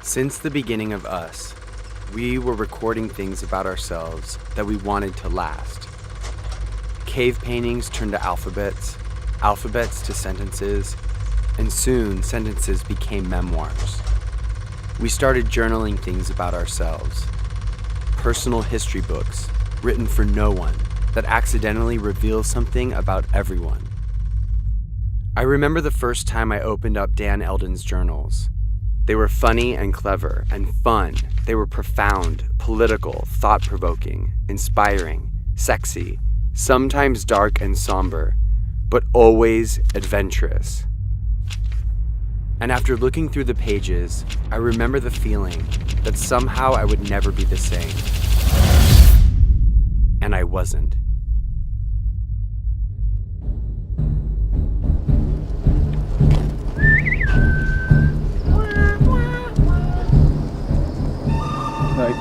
Since the beginning of us, we were recording things about ourselves that we wanted to last. Cave paintings turned to alphabets, alphabets to sentences, and soon sentences became memoirs. We started journaling things about ourselves. Personal history books, written for no one, that accidentally reveal something about everyone. I remember the first time I opened up Dan Eldon's journals. They were funny and clever and fun. They were profound, political, thought-provoking, inspiring, sexy, sometimes dark and somber, but always adventurous. And after looking through the pages, I remember the feeling that somehow I would never be the same. And I wasn't.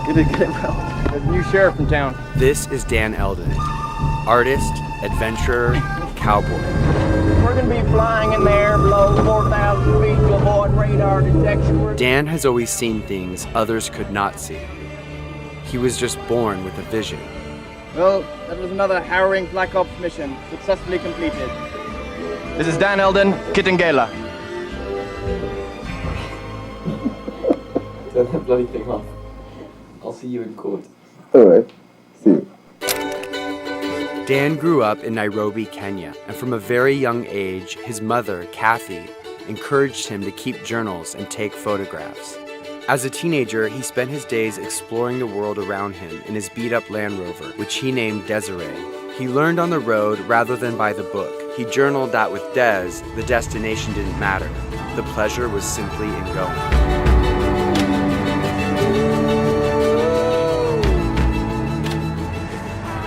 Get it well. There's a new sheriff in town. This is Dan Eldon, artist, adventurer, cowboy. We're going to be flying in the air below 4,000 feet to avoid radar detection. Dan has always seen things others could not see. He was just born with a vision. Well, that was another harrowing Black Ops mission, successfully completed. This is Dan Eldon, Kittengela. Turn that bloody thing off. I'll see you in court. Alright, see you. Dan grew up in Nairobi, Kenya, and from a very young age, his mother, Kathy, encouraged him to keep journals and take photographs. As a teenager, he spent his days exploring the world around him in his beat-up Land Rover, which he named Desiree. He learned on the road rather than by the book. He journaled that with Des, the destination didn't matter. The pleasure was simply in going.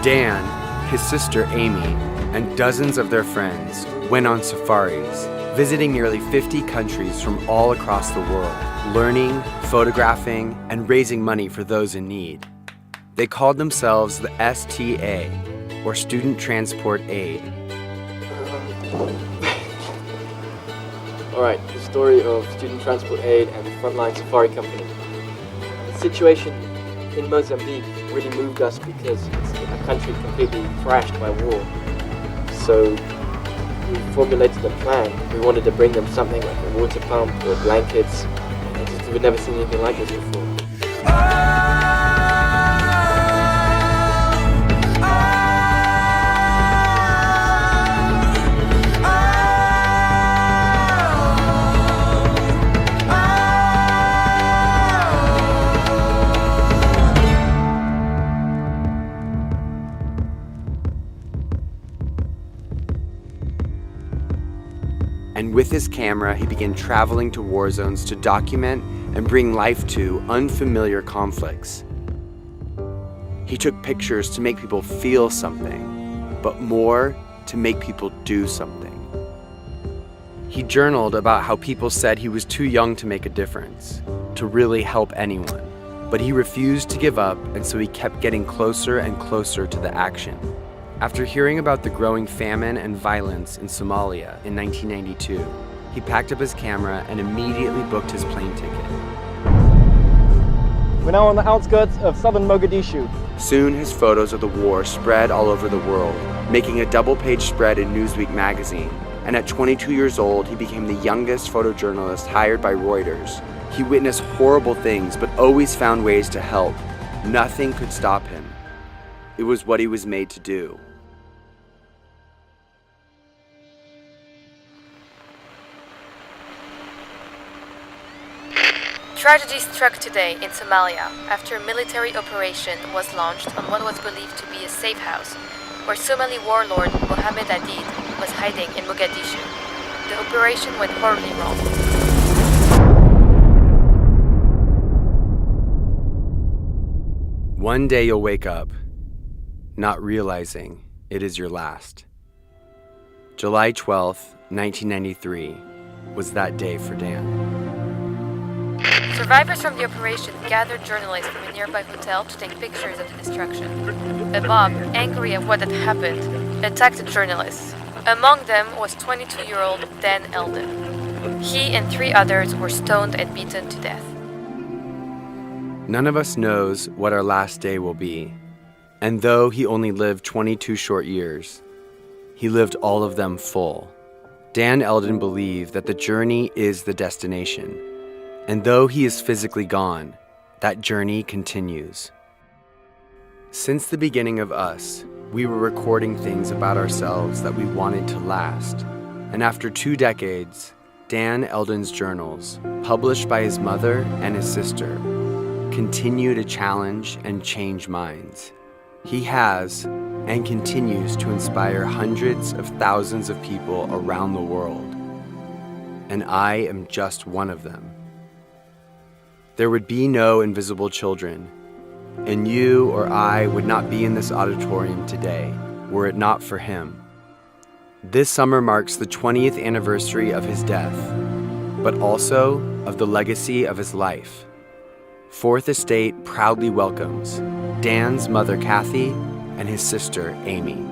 Dan, his sister Amy, and dozens of their friends went on safaris, visiting nearly 50 countries from all across the world, learning, photographing, and raising money for those in need. They called themselves the STA, or Student Transport Aid. Alright, the story of Student Transport Aid and the Frontline Safari Company. The situation in Mozambique really moved us because it's a country completely thrashed by war. So we formulated a plan. We wanted to bring them something like a water pump or blankets. We'd never seen anything like this before. And with his camera, he began traveling to war zones to document and bring life to unfamiliar conflicts. He took pictures to make people feel something, but more to make people do something. He journaled about how people said he was too young to make a difference, to really help anyone. But he refused to give up, and so he kept getting closer and closer to the action. After hearing about the growing famine and violence in Somalia in 1992, he packed up his camera and immediately booked his plane ticket. We're now on the outskirts of southern Mogadishu. Soon his photos of the war spread all over the world, making a double-page spread in Newsweek magazine. And at 22 years old, he became the youngest photojournalist hired by Reuters. He witnessed horrible things, but always found ways to help. Nothing could stop him. It was what he was made to do. Tragedy struck today in Somalia after a military operation was launched on what was believed to be a safe house, where Somali warlord Mohammed Adid was hiding in Mogadishu. The operation went horribly wrong. One day you'll wake up, not realizing it is your last. July 12th, 1993 was that day for Dan. Survivors from the operation gathered journalists from a nearby hotel to take pictures of the destruction. A mob, angry at what had happened, attacked the journalists. Among them was 22-year-old Dan Eldon. He and 3 others were stoned and beaten to death. None of us knows what our last day will be. And though he only lived 22 short years, he lived all of them full. Dan Eldon believed that the journey is the destination. And though he is physically gone, that journey continues. Since the beginning of us, we were recording things about ourselves that we wanted to last. And after 2 decades, Dan Eldon's journals, published by his mother and his sister, continue to challenge and change minds. He has and continues to inspire hundreds of thousands of people around the world. And I am just one of them. There would be no invisible children, and you or I would not be in this auditorium today were it not for him. This summer marks the 20th anniversary of his death, but also of the legacy of his life. Fourth Estate proudly welcomes Dan's mother Kathy and his sister Amy.